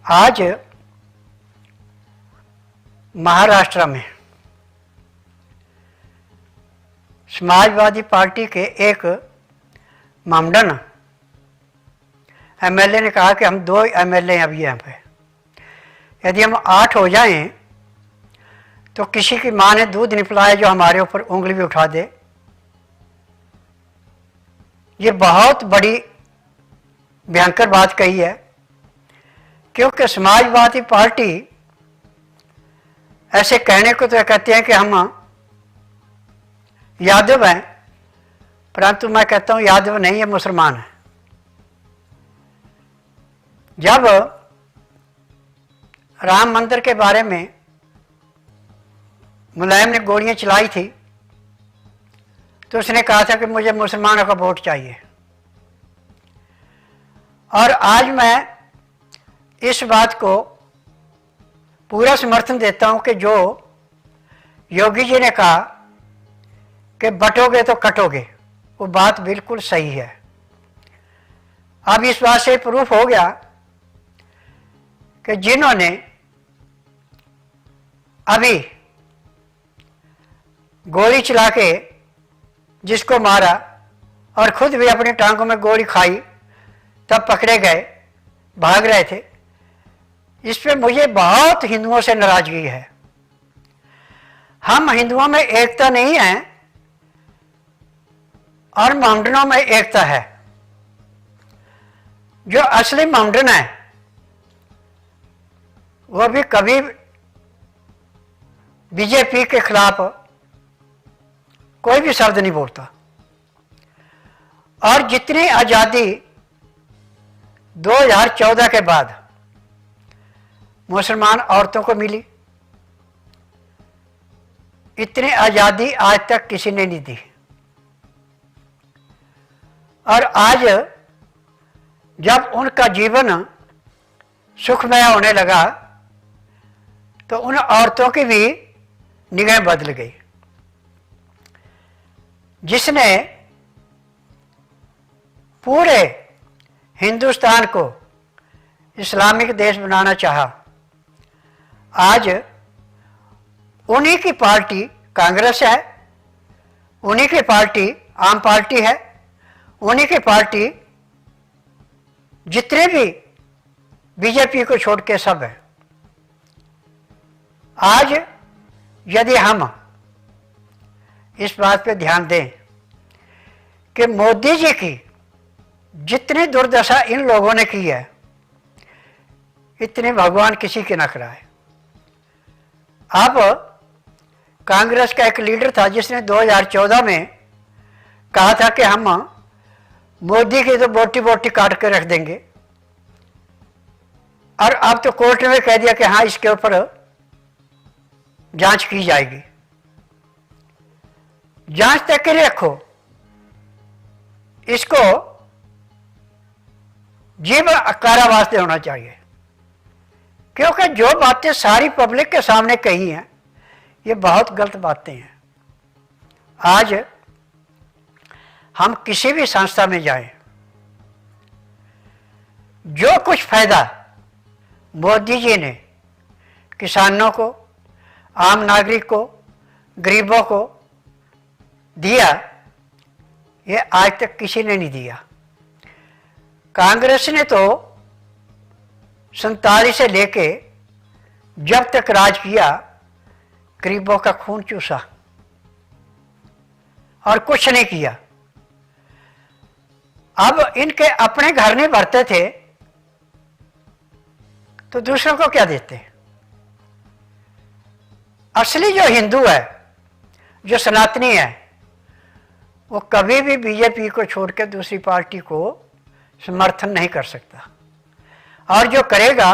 आज महाराष्ट्र में समाजवादी पार्टी के एक मामडन एमएलए ने कहा कि हम 2 एमएलए अभी यहाँ पे, यदि हम 8 हो जाएं तो किसी की माँ ने दूध नहीं पिलाया जो हमारे ऊपर उंगली भी उठा दे। ये बहुत बड़ी भयंकर बात कही है, क्योंकि समाजवादी पार्टी ऐसे कहने को तो कहते हैं कि हम यादव हैं, परंतु मैं कहता हूं यादव नहीं है, मुसलमान है। जब राम मंदिर के बारे में मुलायम ने गोलियां चलाई थी तो उसने कहा था कि मुझे मुसलमानों का वोट चाहिए, और आज मैं इस बात को पूरा समर्थन देता हूं कि जो योगी जी ने कहा कि बटोगे तो कटोगे, वो बात बिल्कुल सही है। अब इस बात से प्रूफ हो गया कि जिन्होंने अभी गोली चला के जिसको मारा और खुद भी अपनी टांगों में गोली खाई, तब पकड़े गए, भाग रहे थे। इस पे मुझे बहुत हिंदुओं से नाराजगी है। हम हिंदुओं में एकता नहीं है और मामडनों में एकता है। जो असली मामडन है वो भी कभी बीजेपी के खिलाफ कोई भी शब्द नहीं बोलता। और जितनी आज़ादी 2014 के बाद मुसलमान औरतों को मिली, इतनी आज़ादी आज तक किसी ने नहीं दी। और आज जब उनका जीवन सुखमय होने लगा तो उन औरतों की भी निगाह बदल गई। जिसने पूरे हिंदुस्तान को इस्लामिक देश बनाना चाहा, आज उन्हीं की पार्टी कांग्रेस है, उन्हीं की पार्टी आम पार्टी है, उन्हीं की पार्टी जितने भी बीजेपी को छोड़ के सब है। आज यदि हम इस बात पे ध्यान दें कि मोदी जी की जितनी दुर्दशा इन लोगों ने की है, इतनी भगवान किसी की न कराए। अब कांग्रेस का एक लीडर था जिसने 2014 में कहा था कि हम मोदी की तो बोटी बोटी काट के रख देंगे, और अब तो कोर्ट ने कह दिया कि हाँ इसके ऊपर जांच की जाएगी। जांच तक के लिए रखो, इसको जीवन कारावास से होना चाहिए, क्योंकि जो बातें सारी पब्लिक के सामने कही हैं ये बहुत गलत बातें हैं। आज हम किसी भी संस्था में जाएं, जो कुछ फायदा मोदी जी ने किसानों को, आम नागरिक को, गरीबों को दिया, ये आज तक किसी ने नहीं दिया। कांग्रेस ने तो 47 से लेके जब तक राज किया गरीबों का खून चूसा और कुछ नहीं किया। अब इनके अपने घर नहीं भरते थे तो दूसरों को क्या देते। असली जो हिंदू है, जो सनातनी है, वो कभी भी बीजेपी को छोड़ के दूसरी पार्टी को समर्थन नहीं कर सकता, और जो करेगा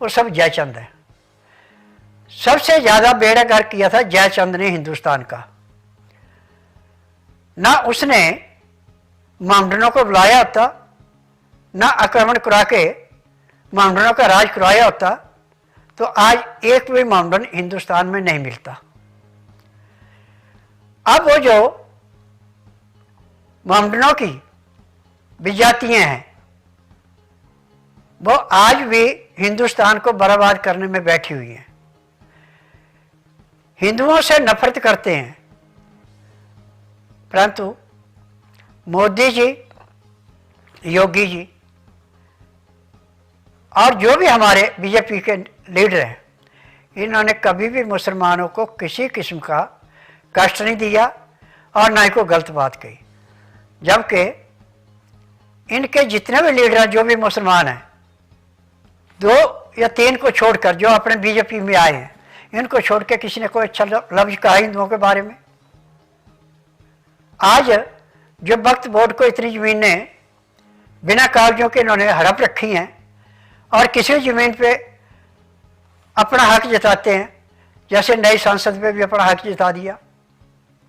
वो सब जयचंद है। सबसे ज्यादा बेड़ागर्क किया था जयचंद ने हिंदुस्तान का। ना उसने मामडनों को बुलाया होता, ना आक्रमण करा के मामडनों का राज करवाया होता, तो आज एक भी मामडन हिंदुस्तान में नहीं मिलता। अब वो जो मामडनों की विजातियां हैं वो आज भी हिंदुस्तान को बर्बाद करने में बैठी हुई है। हिंदुओं से नफरत करते हैं, परंतु मोदी जी, योगी जी और जो भी हमारे बीजेपी के लीडर हैं, इन्होंने कभी भी मुसलमानों को किसी किस्म का कष्ट नहीं दिया और ना ही कोई गलत बात कही। जबकि इनके जितने भी लीडर हैं, जो भी मुसलमान हैं, 2 या 3 को छोड़कर जो अपने बीजेपी में आए हैं, इनको छोड़ के किसी ने कोई अच्छा लफ्ज कहा हिंदुओं के बारे में? आज जो वक्फ बोर्ड को इतनी ज़मीनें बिना कागजों के इन्होंने हड़प रखी हैं और किसी ज़मीन पे अपना हक जताते हैं, जैसे नई संसद पे भी अपना हक जता दिया।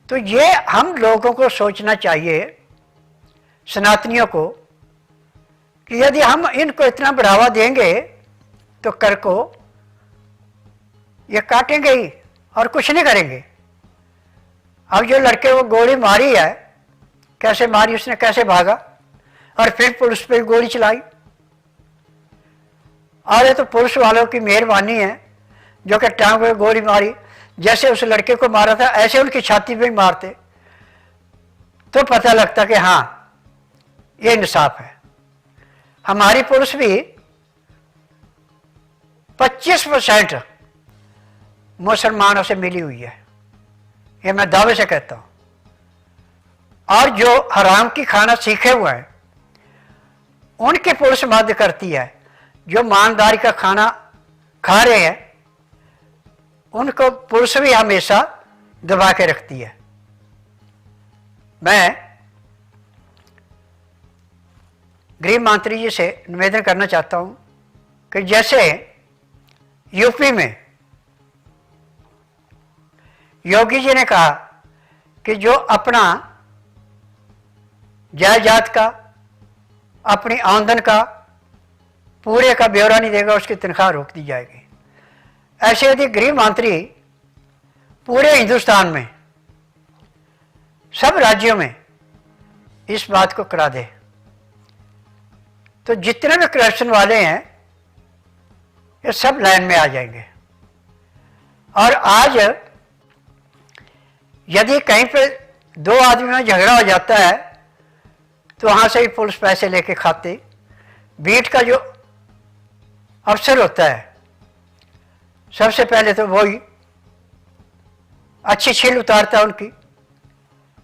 तो ये हम लोगों को सोचना चाहिए, सनातनियों को, कि यदि हम इनको इतना बढ़ावा देंगे तो कर को ये काटेंगे ही और कुछ नहीं करेंगे। अब जो लड़के वो गोली मारी है, कैसे मारी, उसने कैसे भागा और फिर पुलिस पे गोली चलाई। और ये तो पुलिस वालों की मेहरबानी है जो कि टांग पे गोली मारी, जैसे उस लड़के को मारा था ऐसे उनकी छाती पे ही मारते तो पता लगता कि हाँ ये इंसाफ है। हमारी पुलिस भी 25% मुसलमानों से मिली हुई है, ये मैं दावे से कहता हूँ। और जो हराम की खाना सीखे हुए हैं उनकी पुलिस मदद करती है, जो ईमानदारी का खाना खा रहे हैं उनको पुलिस भी हमेशा दबा के रखती है। मैं गृह मंत्री जी से निवेदन करना चाहता हूं कि जैसे यूपी में योगी जी ने कहा कि जो अपना जायदाद का, अपनी आमदन का पूरे का ब्यौरा नहीं देगा उसकी तनख्वाह रोक दी जाएगी, ऐसे यदि गृह मंत्री पूरे हिंदुस्तान में सब राज्यों में इस बात को करा दे तो जितने भी करप्शन वाले हैं ये सब लाइन में आ जाएंगे। और आज यदि कहीं पे 2 आदमी में झगड़ा हो जाता है तो वहाँ से ही पुलिस पैसे लेके खाती। बीट का जो अफसर होता है सबसे पहले तो वही अच्छी छील उतारता है उनकी,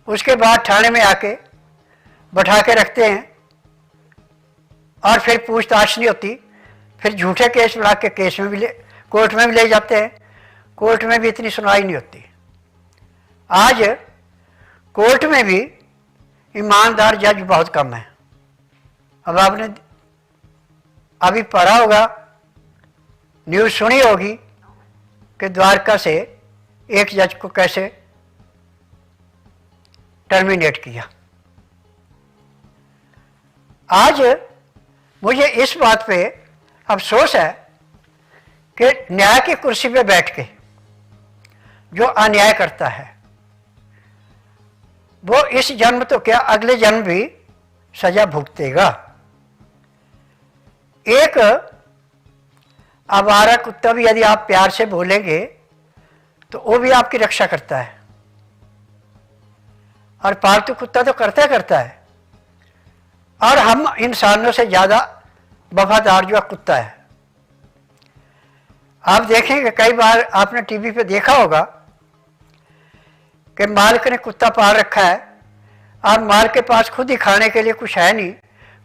उसके बाद थाने में आके बैठा के रखते हैं और फिर पूछताछ नहीं होती, फिर झूठे केस बना के केस में भी कोर्ट में भी ले जाते हैं, कोर्ट में भी इतनी सुनवाई नहीं होती। आज कोर्ट में भी ईमानदार जज बहुत कम है। अब आपने अभी पढ़ा होगा, न्यूज़ सुनी होगी कि द्वारका से एक जज को कैसे टर्मिनेट किया। आज मुझे इस बात पे अफसोस है कि न्याय की कुर्सी पे बैठ के जो अन्याय करता है वो इस जन्म तो क्या अगले जन्म भी सजा भुगतेगा। एक आवारा कुत्ता भी यदि आप प्यार से बोलेंगे तो वो भी आपकी रक्षा करता है, और पालतू कुत्ता तो करता है। और हम इंसानों से ज़्यादा वफादार जो कुत्ता है। आप देखेंगे कई बार आपने टीवी पे देखा होगा कि मालिक ने कुत्ता पाल रखा है और मालिक के पास खुद ही खाने के लिए कुछ है नहीं,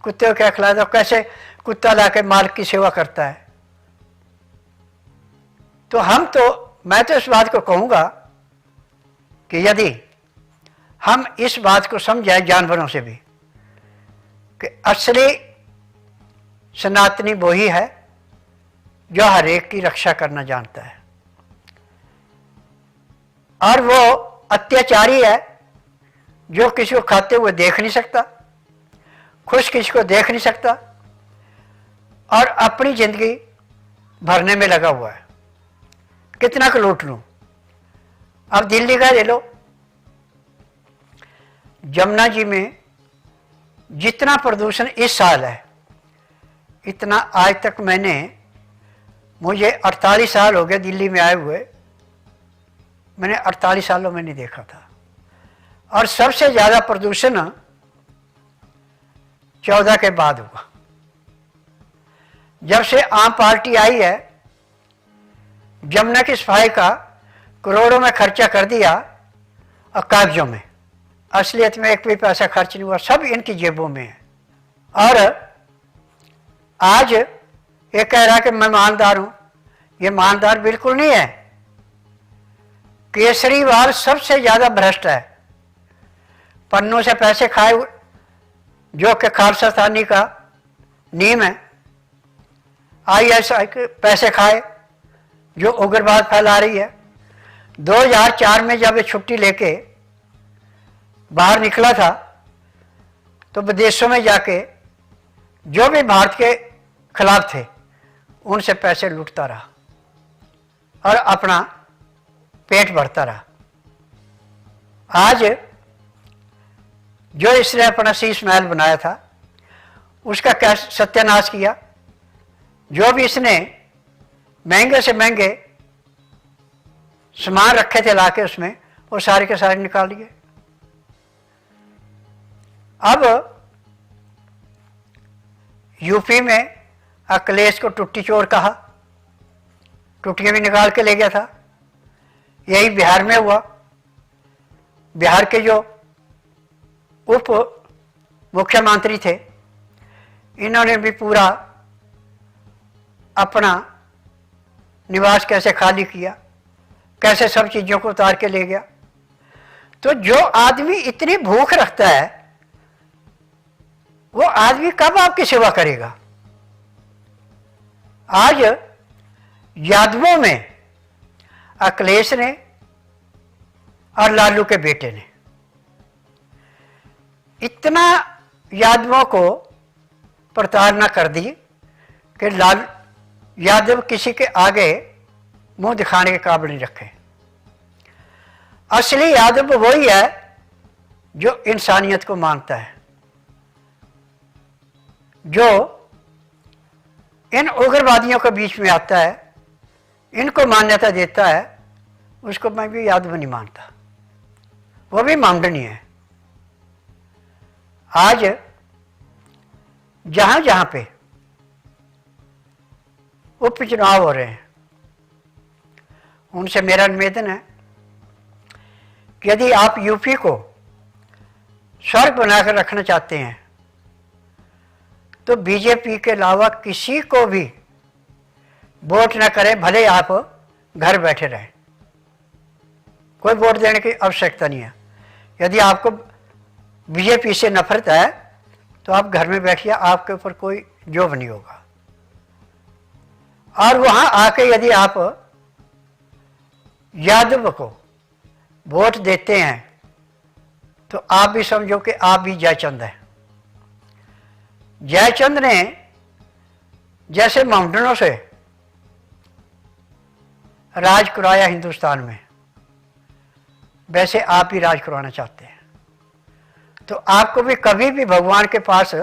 कुत्ते को क्या खिलाए, तो कैसे कुत्ता लाके मालिक की सेवा करता है। तो मैं तो इस बात को कहूँगा कि यदि हम इस बात को समझाएं जानवरों से भी कि असली सनातनी वही है जो हर एक की रक्षा करना जानता है, और वो अत्याचारी है जो किसी को खाते हुए देख नहीं सकता, खुश किसी को देख नहीं सकता और अपनी जिंदगी भरने में लगा हुआ है, कितना को लूट लूं। अब दिल्ली का ले लो, जमुना जी में जितना प्रदूषण इस साल है इतना आज तक मुझे 48 साल हो गए दिल्ली में आए हुए, मैंने 48 सालों में नहीं देखा था। और सबसे ज़्यादा प्रदूषण 14 के बाद हुआ। जब से आम पार्टी आई है, जमुना की सफाई का करोड़ों में खर्चा कर दिया और कागजों में, असलियत में एक भी पैसा खर्च नहीं हुआ, सब इनकी जेबों में है। और आज ये कह रहा कि मैं ईमानदार हूं, ये ईमानदार बिल्कुल नहीं है। केसरीवाल सबसे ज्यादा भ्रष्ट है, पन्नों से पैसे खाए, जो कि खालसा स्थानी का नियम है। ISI के पैसे खाए, जो उग्रवाद फैला रही है। 2004 में जब ये छुट्टी लेके बाहर निकला था, तो विदेशों में जाके जो भी भारत के खिलाफ थे उनसे पैसे लूटता रहा और अपना पेट भरता रहा। आज जो इसने अपना शीश महल बनाया था उसका क्या सत्यानाश किया। जो भी इसने महंगे से महंगे सामान रखे थे लाके उसमें, वो सारे के सारे निकाल लिए। अब यूपी में अखिलेश को टुट्टी चोर कहा, टुट्टियां भी निकाल के ले गया था। यही बिहार में हुआ। बिहार के जो उप मुख्यमंत्री थे, इन्होंने भी पूरा अपना निवास कैसे खाली किया, कैसे सब चीजों को उतार के ले गया। तो जो आदमी इतनी भूख रखता है, वो आदमी कब आपकी सेवा करेगा। आज यादवों में अखिलेश ने और लालू के बेटे ने इतना यादवों को प्रताड़ना कर दी कि यादव किसी के आगे मुंह दिखाने के काबिल नहीं रखे। असली यादव वही है जो इंसानियत को मानता है, जो इन उग्रवादियों के बीच में आता है, इनको मान्यता देता है, उसको मैं भी यादव नहीं मानता, वो भी मामडनी है। आज जहां जहां पे उपचुनाव हो रहे हैं, उनसे मेरा निवेदन है कि यदि आप यूपी को स्वर्ग बनाकर रखना चाहते हैं तो बीजेपी के अलावा किसी को भी वोट न करें, भले आप घर बैठे रहें। कोई वोट देने की आवश्यकता नहीं है। यदि आपको बीजेपी से नफरत है तो आप घर में बैठिए, आपके ऊपर कोई जोब नहीं होगा। और वहां आके यदि आप यादव को वोट देते हैं तो आप भी समझो कि आप भी जयचंद हैं। जयचंद ने जैसे माउंटेनों से राज कराया हिंदुस्तान में, वैसे आप भी राज करवाना चाहते हैं। तो आपको भी कभी भी भगवान के पास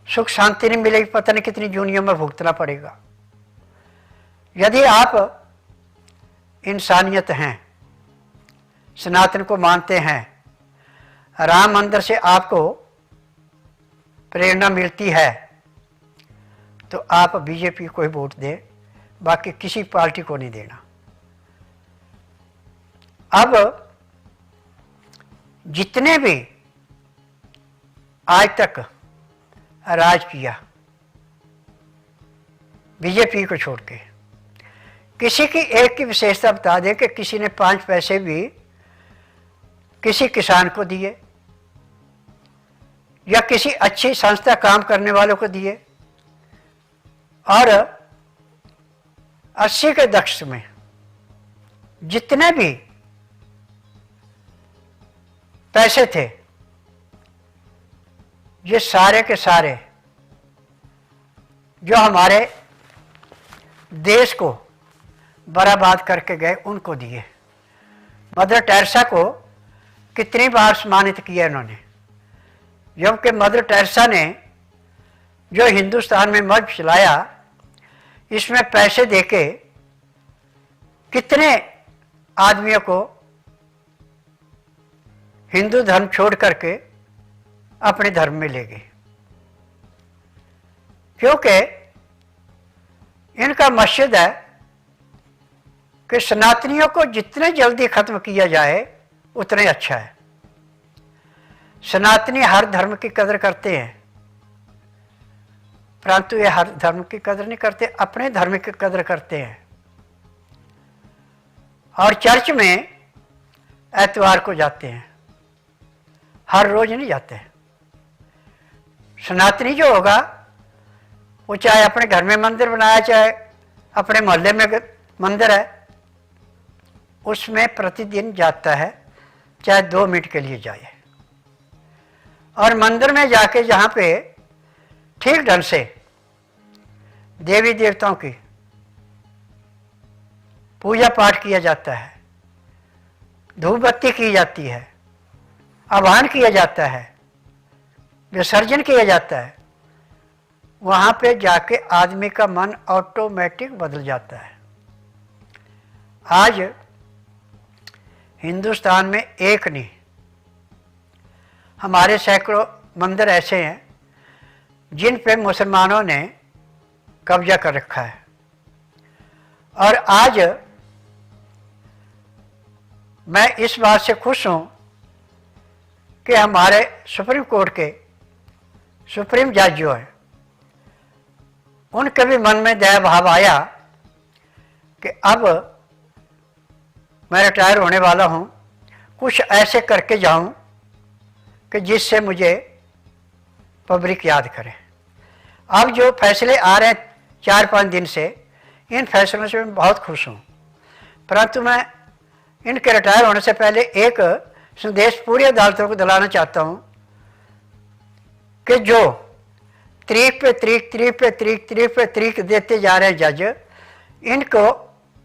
सुख शांति नहीं मिलेगी, पता नहीं कितनी जूनियों में भुगतना पड़ेगा। यदि आप इंसानियत हैं, सनातन को मानते हैं, राम मंदिर से आपको प्रेरणा मिलती है, तो आप बीजेपी को ही वोट दें, बाकी किसी पार्टी को नहीं देना। अब जितने भी आज तक राज किया बीजेपी को छोड़ के, किसी की एक की विशेषता बता दें कि किसी ने 5 पैसे भी किसी किसान को दिए या किसी अच्छी संस्था काम करने वालों को दिए। और 80 के दशक में जितने भी पैसे थे, ये सारे के सारे जो हमारे देश को बर्बाद करके गए उनको दिए। मदर टेरेसा को कितनी बार सम्मानित किया इन्होंने, जबकि मदर टेरेसा ने जो हिंदुस्तान में मर्ज चलाया, इसमें पैसे देके कितने आदमियों को हिंदू धर्म छोड़ करके अपने धर्म में ले गए, क्योंकि इनका मकसद है कि सनातनियों को जितने जल्दी खत्म किया जाए उतने अच्छा है। सनातनी हर धर्म की कदर करते हैं, परंतु ये हर धर्म की कदर नहीं करते, अपने धर्म की कदर करते हैं। और चर्च में एतवार को जाते हैं, हर रोज नहीं जाते। सनातनी जो होगा वो चाहे अपने घर में मंदिर बनाया, चाहे अपने मोहल्ले में मंदिर है, उसमें प्रतिदिन जाता है, चाहे 2 मिनट के लिए जाए। और मंदिर में जाके जहाँ पे ठीक ढंग से देवी देवताओं की पूजा पाठ किया जाता है, धूप बत्ती की जाती है, आह्वान किया जाता है, विसर्जन किया जाता है, वहाँ पे जाके आदमी का मन ऑटोमेटिक बदल जाता है। आज हिंदुस्तान में एक नहीं, हमारे सैकड़ों मंदिर ऐसे हैं जिन पे मुसलमानों ने कब्जा कर रखा है। और आज मैं इस बात से खुश हूँ कि हमारे सुप्रीम कोर्ट के सुप्रीम जज जो है, उनके भी मन में दया भाव आया कि अब मैं रिटायर होने वाला हूँ, कुछ ऐसे करके जाऊँ कि जिससे मुझे पब्लिक याद करे। अब जो फैसले आ रहे हैं 4-5 दिन से, इन फैसलों से मैं बहुत खुश हूँ। परंतु मैं इनके रिटायर होने से पहले एक संदेश पूरी अदालतों को दिलाना चाहता हूँ कि जो तरीक पे तरीक, तरीक पे तरीक, तरीक पे तरीक देते जा रहे हैं जज, इनको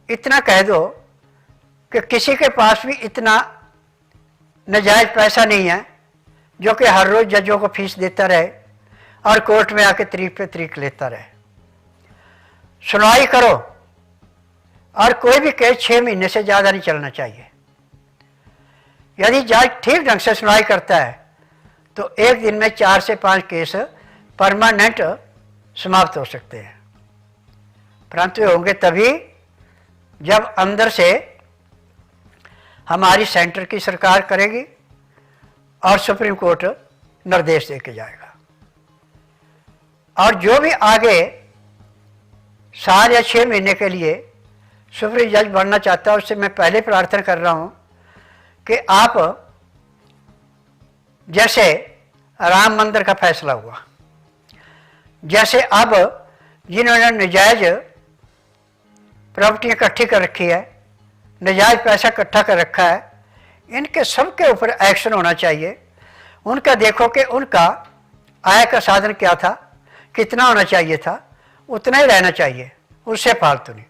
इतना कह दो कि किसी के पास भी इतना नाजायज पैसा नहीं है जो कि हर रोज जजों को फीस देता रहे और कोर्ट में आके तरीक पे तरीक लेता रहे। सुनवाई करो, और कोई भी केस 6 महीने से ज़्यादा नहीं चलना चाहिए। यदि जज ठीक ढंग से सुनवाई करता है तो एक दिन में 4 से 5 केस परमानेंट समाप्त हो सकते हैं। परंतु ये होंगे तभी जब अंदर से हमारी सेंटर की सरकार करेगी और सुप्रीम कोर्ट निर्देश दे के जाएगा। और जो भी आगे 4 या 6 महीने के लिए सुप्रीम जज बनना चाहता है, उससे मैं पहले प्रार्थना कर रहा हूँ कि आप जैसे राम मंदिर का फैसला हुआ, जैसे अब जिन्होंने नजायज प्रॉपर्टी इकट्ठी कर रखी है, नजायज पैसा इकट्ठा कर रखा है, इनके सबके ऊपर एक्शन होना चाहिए। उनका देखो कि उनका आय का साधन क्या था, कितना होना चाहिए था, उतना ही रहना चाहिए, उससे फालतू नहीं।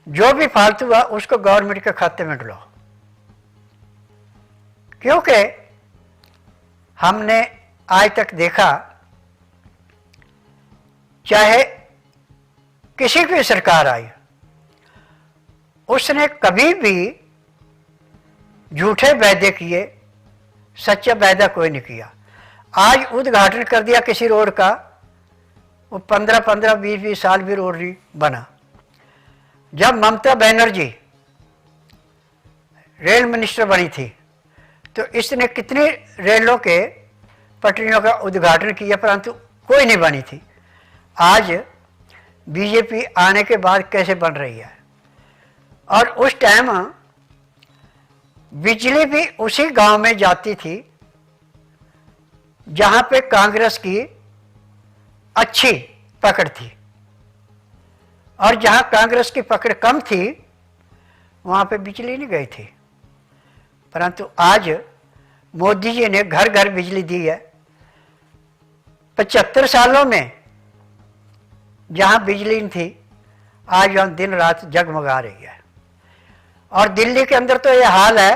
जो भी फालतू हुआ उसको गवर्नमेंट के खाते में डलाओ, क्योंकि हमने आज तक देखा, चाहे किसी भी सरकार आई, उसने कभी भी झूठे वायदे किए, सच्चा वायदा कोई नहीं किया। आज उद्घाटन कर दिया किसी रोड का, वो 15-15, 20-20 साल भी रोड नहीं बना। जब ममता बनर्जी रेल मिनिस्टर बनी थी तो इसने कितनी रेलों के पटरियों का उद्घाटन किया, परंतु कोई नहीं बनी थी। आज बीजेपी आने के बाद कैसे बन रही है। और उस टाइम बिजली भी उसी गांव में जाती थी जहां पे कांग्रेस की अच्छी पकड़ थी, और जहां कांग्रेस की पकड़ कम थी वहां पे बिजली नहीं गई थी। परंतु आज मोदी जी ने घर घर बिजली दी है। 75 सालों में जहां बिजली नहीं थी, आज वहां दिन रात जगमगा रही है। और दिल्ली के अंदर तो यह हाल है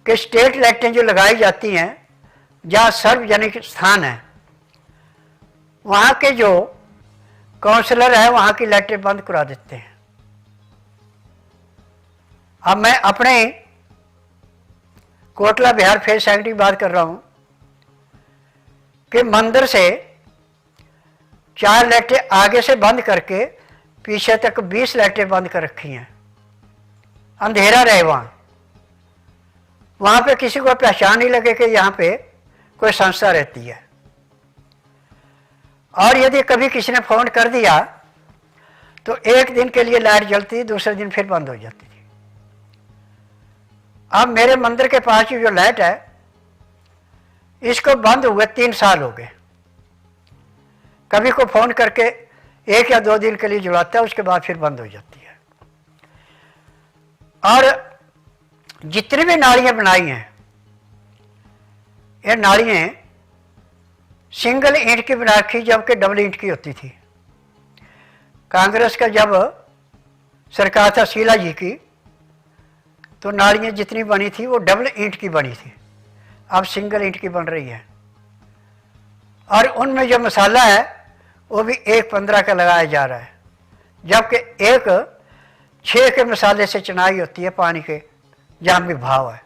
कि स्ट्रीट लाइटें जो लगाई जाती हैं, जहाँ सार्वजनिक स्थान है, वहाँ के जो काउंसलर है वहाँ की लाइटें बंद करा देते हैं। अब मैं अपने कोटला बिहार फेज साइकिल की बात कर रहा हूँ कि मंदिर से 4 लाइटें आगे से बंद करके पीछे तक 20 लाइटें बंद कर रखी हैं, अंधेरा रहे वहाँ पे किसी को पहचान नहीं लगे कि यहाँ पे कोई संस्था रहती है। और यदि कभी किसी ने फ़ोन कर दिया तो एक दिन के लिए लाइट जलती, दूसरे दिन फिर बंद हो जाती थी। अब मेरे मंदिर के पास की जो लाइट है इसको बंद हुए 3 साल हो गए। कभी को फ़ोन करके 1 या 2 दिन के लिए जलाता है, उसके बाद फिर बंद हो जाती है। और जितनी भी नालियाँ बनाई हैं, ये नालियाँ सिंगल ईंट की बना रखी, जबकि डबल ईंट की होती थी। कांग्रेस का जब सरकार था शीला जी की, तो नालियाँ जितनी बनी थी वो डबल ईंट की बनी थी, अब सिंगल ईंट की बन रही है। और उनमें जो मसाला है वो भी 1.15 का लगाया जा रहा है, जबकि एक 6 के मसाले से चुनाई होती है पानी के, जहाँ भी भाव है।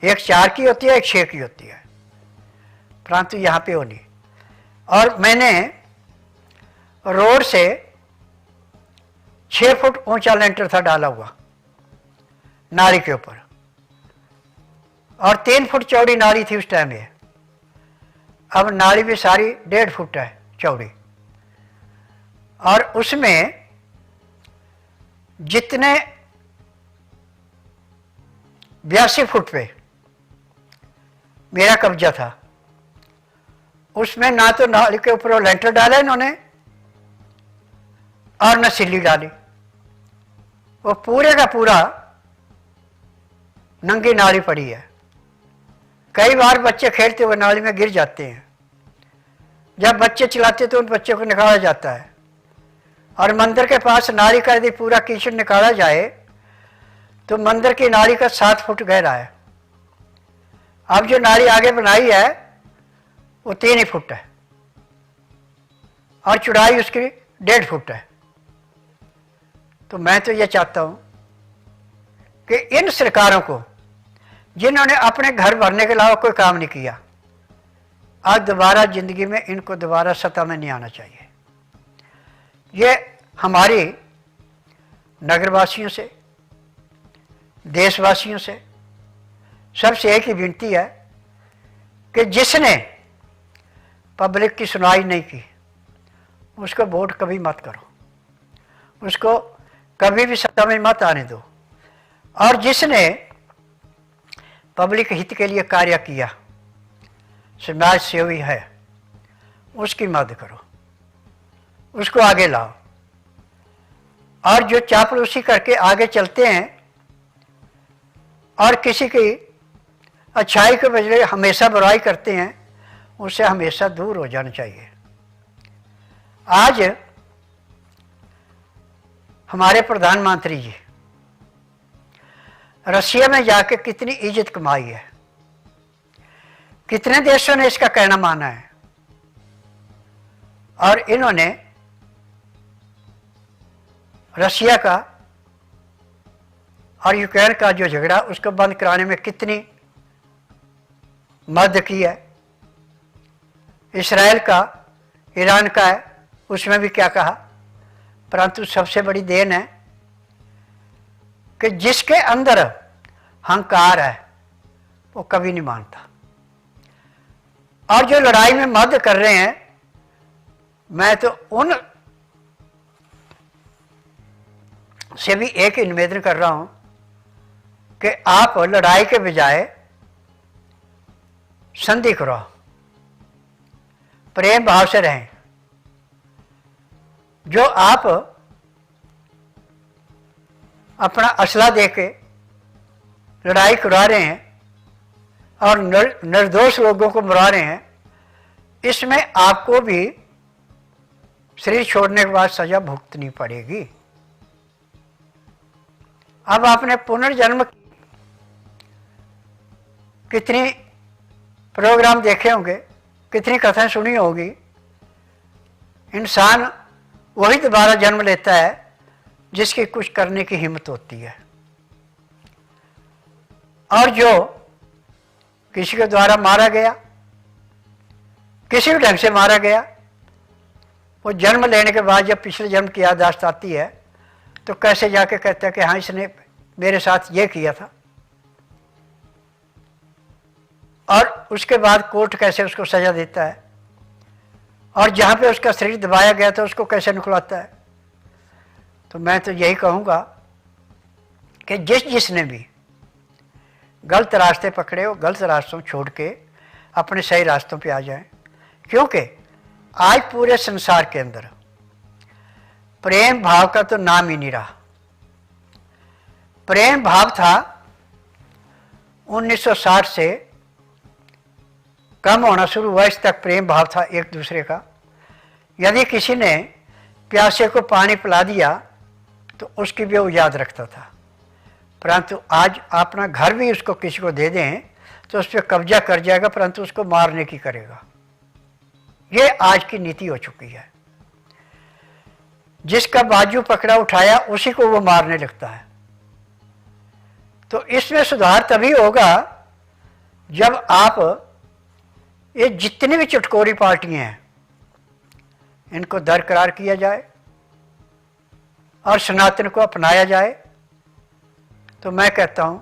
एक 4 की होती है, एक 6 की होती है, परंतु यहाँ पे वो नहीं। और मैंने रोड से 6 फुट ऊंचा लेंटर था डाला हुआ नाली के ऊपर, और 3 फुट चौड़ी नाली थी उस टाइम में। अब नाली भी सारी 1.5 फुट है चौड़ी, और उसमें जितने 82 फुट पे मेरा कब्जा था, उसमें ना तो नाली के ऊपर वो लेंटर डाला इन्होंने और न सिल्ली डाली, वो पूरे का पूरा नंगी नाली पड़ी है। कई बार बच्चे खेलते हुए नाली में गिर जाते हैं, जब बच्चे चिल्लाते तो उन बच्चों को निकाला जाता है। और मंदिर के पास नाली का यदि पूरा कीचड़ निकाला जाए तो मंदिर की नाली का 7 फुट गहरा है। अब जो नाली आगे बनाई है वो 3 ही फुट है, और चौड़ाई उसकी 1.5 फुट है। तो मैं तो ये चाहता हूँ कि इन सरकारों को, जिन्होंने अपने घर भरने के अलावा कोई काम नहीं किया, आज दोबारा ज़िंदगी में इनको दोबारा सत्ता में नहीं आना चाहिए। ये हमारी नगरवासियों से, देशवासियों से सबसे एक ही विनती है कि जिसने पब्लिक की सुनवाई नहीं की उसको वोट कभी मत करो, उसको कभी भी सत्ता में मत आने दो। और जिसने पब्लिक हित के लिए कार्य किया, समाज सेवी है, उसकी मदद करो, उसको आगे लाओ। और जो चापलूसी करके आगे चलते हैं और किसी की अच्छाई के बदले हमेशा बुराई करते हैं, उससे हमेशा दूर हो जाना चाहिए। आज हमारे प्रधानमंत्री जी रशिया में जाके कितनी इज्जत कमाई है, कितने देशों ने इसका कहना माना है। और इन्होंने रशिया का और यूक्रेन का जो झगड़ा, उसको बंद कराने में कितनी मदद की है। इसराइल का, ईरान का है, उसमें भी क्या कहा। परंतु सबसे बड़ी देन है कि जिसके अंदर अहंकार है वो कभी नहीं मानता। और जो लड़ाई में मदद कर रहे हैं, मैं तो उन से भी एक ही निवेदन कर रहा हूं कि आप लड़ाई के बजाय संधि करो, प्रेम भाव से रहें। जो आप अपना असला देके लड़ाई करा रहे हैं और निर्दोष लोगों को मरा रहे हैं, इसमें आपको भी शरीर छोड़ने के बाद सजा भुगतनी पड़ेगी। अब आपने पुनर्जन्म कितनी प्रोग्राम देखे होंगे, कितनी कथाएं सुनी होगी इंसान वही दोबारा जन्म लेता है जिसकी कुछ करने की हिम्मत होती है। और जो किसी के द्वारा मारा गया, किसी भी ढंग से मारा गया, वो जन्म लेने के बाद जब पिछले जन्म की याददाश्त आती है तो कैसे जाके कहता है कि हाँ इसने मेरे साथ ये किया था, और उसके बाद कोर्ट कैसे उसको सजा देता है, और जहाँ पे उसका शरीर दबाया गया था उसको कैसे निकलवाता है। तो मैं तो यही कहूँगा कि जिसने भी गलत रास्ते पकड़े हो, गलत रास्तों छोड़ के अपने सही रास्तों पे आ जाएं, क्योंकि आज पूरे संसार के अंदर प्रेम भाव का तो नाम ही नहीं रहा। प्रेम भाव था 1960 से कम होना शुरू हुआ, इस तक प्रेम भाव था एक दूसरे का। यदि किसी ने प्यासे को पानी पिला दिया तो उसकी भी वो याद रखता था, परंतु आज अपना घर भी उसको किसी को दे दें तो उस पर कब्जा कर जाएगा, परंतु उसको मारने की करेगा। ये आज की नीति हो चुकी है। जिसका बाजू पकड़ा उठाया उसी को वो मारने लगता है। तो इसमें सुधार तभी होगा जब आप ये जितनी भी चुटकोरी पार्टियां हैं इनको दरकिरार किया जाए और सनातन को अपनाया जाए। तो मैं कहता हूं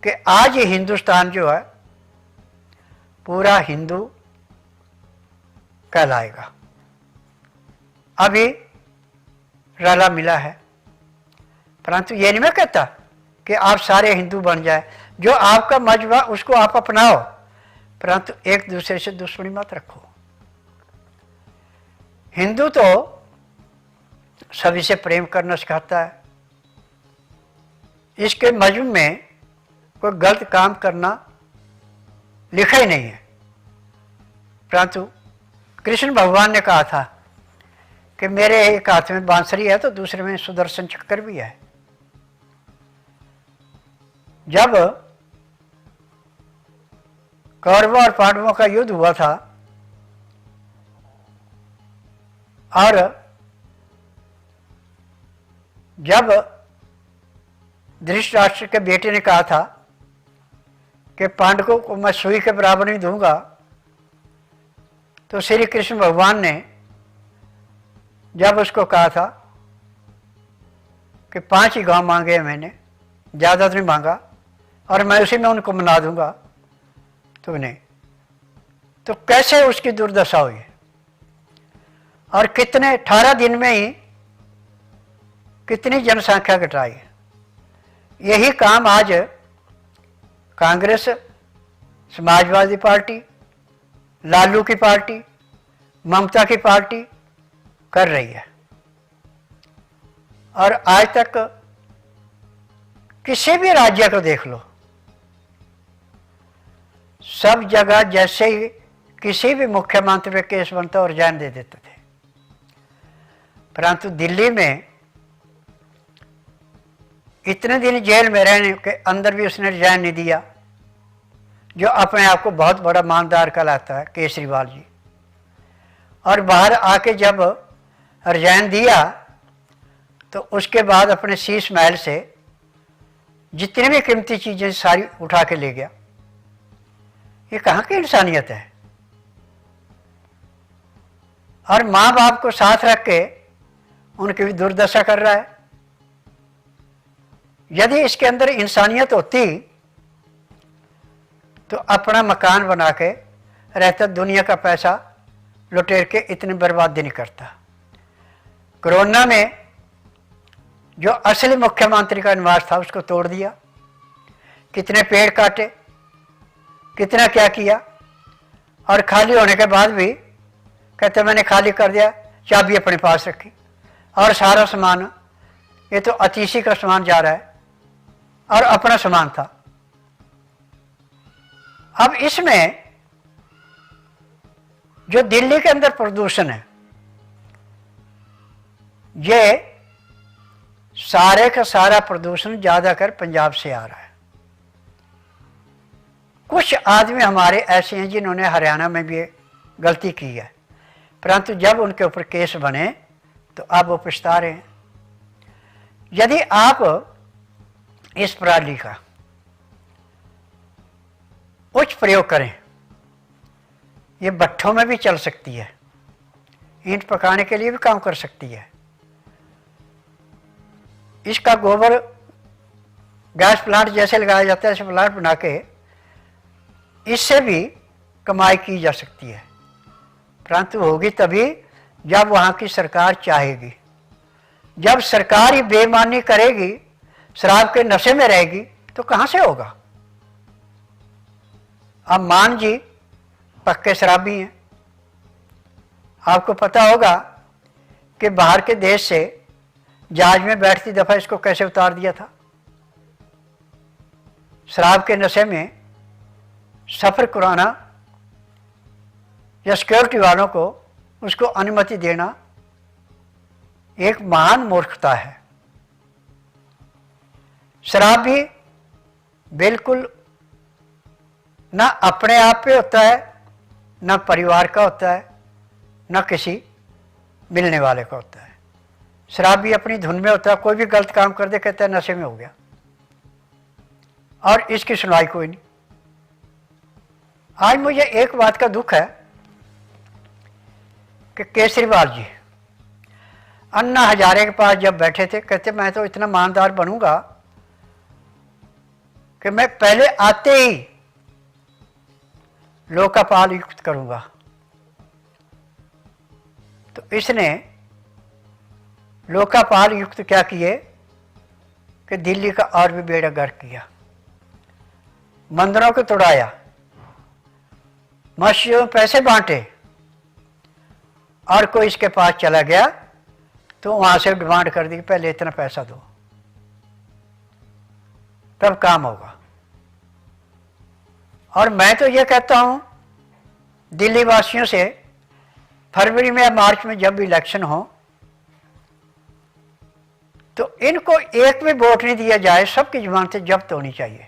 कि आज ये हिंदुस्तान जो है पूरा हिंदू कहलाएगा। अभी रला मिला है, परंतु ये नहीं मैं कहता कि आप सारे हिंदू बन जाए। जो आपका मजहब है उसको आप अपनाओ, परंतु एक दूसरे से दुश्मनी मत रखो। हिंदू तो सभी से प्रेम करना सिखाता है। इसके मजहब में कोई गलत काम करना लिखा ही नहीं है, परंतु कृष्ण भगवान ने कहा था कि मेरे एक हाथ में बांसुरी है तो दूसरे में सुदर्शन चक्र भी है। जब कौरवों और पांडवों का युद्ध हुआ था और जब धृतराष्ट्र के बेटे ने कहा था कि पांडवों को मैं सुई के बराबर नहीं दूंगा, तो श्री कृष्ण भगवान ने जब उसको कहा था कि 5 ही गांव मांगे हैं मैंने, ज़्यादा तो नहीं मांगा, और मैं उसी में उनको मना दूंगा, तो नहीं, तो कैसे उसकी दुर्दशा हुई। और कितने 18 दिन में ही कितनी जनसंख्या घटाई। यही काम आज कांग्रेस, समाजवादी पार्टी, लालू की पार्टी, ममता की पार्टी कर रही है। और आज तक किसी भी राज्य को देख लो, सब जगह जैसे ही किसी भी मुख्यमंत्री पे केस बनता और रिजाइन दे देते थे, परंतु दिल्ली में इतने दिन जेल में रहने के अंदर भी उसने रिजाइन नहीं दिया, जो अपने आप को बहुत बड़ा ईमानदार कहलाता है, केजरीवाल जी। और बाहर आके जब रिजाइन दिया तो उसके बाद अपने शीश महल से जितनी भी कीमती चीज़ें सारी उठा के ले गया। ये कहाँ की इंसानियत है। और माँ बाप को साथ रख के उनकी भी दुर्दशा कर रहा है। यदि इसके अंदर इंसानियत होती तो अपना मकान बना के रहता, दुनिया का पैसा लुटेर के इतनी बर्बादी नहीं करता। कोरोना में जो असली मुख्यमंत्री का निवास था उसको तोड़ दिया, कितने पेड़ काटे, कितना क्या किया, और खाली होने के बाद भी कहते मैंने खाली कर दिया, चाबी अपने पास रखी, और सारा सामान ये तो अतीशी का सामान जा रहा है और अपना सामान था। अब इसमें जो दिल्ली के अंदर प्रदूषण है, ये सारे का सारा प्रदूषण ज्यादा कर पंजाब से आ रहा है। कुछ आदमी हमारे ऐसे हैं जिन्होंने हरियाणा में भी गलती की है, परंतु जब उनके ऊपर केस बने तो अब वो पछता रहे हैं। यदि आप इस प्रणाली का उच्च प्रयोग करें, ये भट्ठों में भी चल सकती है, ईंट पकाने के लिए भी काम कर सकती है। इसका गोबर गैस प्लांट जैसे लगाया जाता है, ऐसे प्लांट बना के इससे भी कमाई की जा सकती है, परंतु होगी तभी जब वहाँ की सरकार चाहेगी। जब सरकार ही बेईमानी करेगी, शराब के नशे में रहेगी, तो कहाँ से होगा। अब मान जी पक्के शराबी हैं। आपको पता होगा कि बाहर के देश से जहाज में बैठती दफा इसको कैसे उतार दिया था। शराब के नशे में सफर कराना या सिक्योरिटी वालों को उसको अनुमति देना एक महान मूर्खता है। शराब भी बिल्कुल ना अपने आप पे होता है, ना परिवार का होता है, ना किसी मिलने वाले का होता है। शराब भी अपनी धुन में होता है, कोई भी गलत काम कर दे कहता है नशे में हो गया, और इसकी सुनवाई कोई नहीं। आज मुझे एक बात का दुख है कि केजरीवाल जी अन्ना हजारे के पास जब बैठे थे, कहते मैं तो इतना ईमानदार बनूंगा कि मैं पहले आते ही लोकपाल युक्त करूंगा। तो इसने लोकपाल युक्त क्या किए कि दिल्ली का और भी बेड़ा गर्क किया, मंदिरों को तोड़ाया, मस्जिदों में पैसे बांटे, और कोई इसके पास चला गया तो वहां से डिमांड कर दी कि पहले इतना पैसा दो तब काम होगा। और मैं तो ये कहता हूं दिल्ली वासियों से, फरवरी में या मार्च में जब भी इलेक्शन हो तो इनको एक भी वोट नहीं दिया जाए, सबकी जमानतें जब्त होनी चाहिए।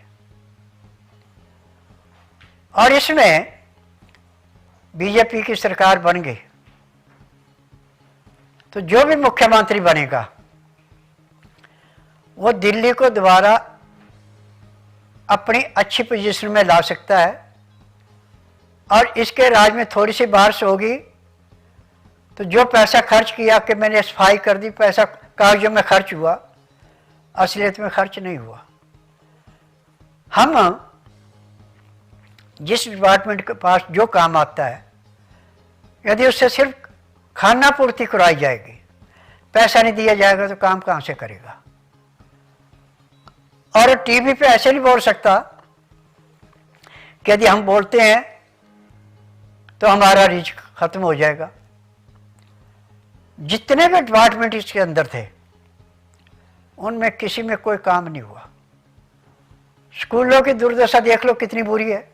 और इसमें बीजेपी की सरकार बन गई तो जो भी मुख्यमंत्री बनेगा वो दिल्ली को दोबारा अपनी अच्छी पोजीशन में ला सकता है। और इसके राज में थोड़ी सी बारिश होगी तो जो पैसा खर्च किया कि मैंने सफाई कर दी, पैसा कागजों में खर्च हुआ, असलियत में खर्च नहीं हुआ। हम जिस डिपार्टमेंट के पास जो काम आता है, यदि उससे सिर्फ खाना पूर्ति कराई जाएगी, पैसा नहीं दिया जाएगा तो काम कहां से करेगा। और टीवी पे ऐसे नहीं बोल सकता कि यदि हम बोलते हैं तो हमारा रिस्क खत्म हो जाएगा। जितने भी डिपार्टमेंट इसके अंदर थे उनमें किसी में कोई काम नहीं हुआ। स्कूलों की दुर्दशा देख लो कितनी बुरी है।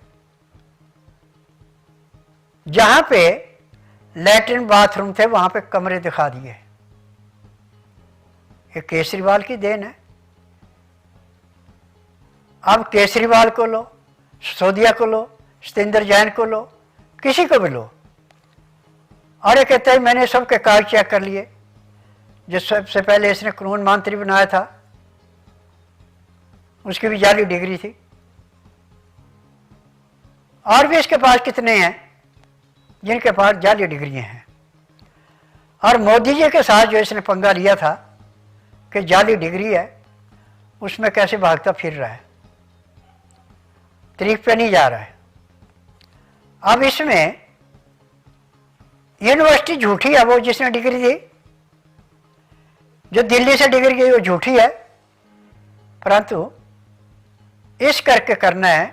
जहां पे लैट्रिन बाथरूम थे वहां पे कमरे दिखा दिए। ये केजरीवाल की देन है। अब केजरीवाल को लो, सिसोदिया को लो, सत्येंद्र जैन को लो, किसी को भी लो, और ये कहता है मैंने सबके कागज चेक कर लिए। जो सबसे पहले इसने कानून मंत्री बनाया था उसकी भी जाली डिग्री थी। और भी इसके पास कितने हैं जिनके पास जाली डिग्रियां हैं। और मोदी जी के साथ जो इसने पंगा लिया था कि जाली डिग्री है, उसमें कैसे भागता फिर रहा है, तरीक पे नहीं जा रहा है। अब इसमें यूनिवर्सिटी झूठी है, वो जिसने डिग्री दी, जो दिल्ली से डिग्री गई वो झूठी है, परंतु इस करके करना है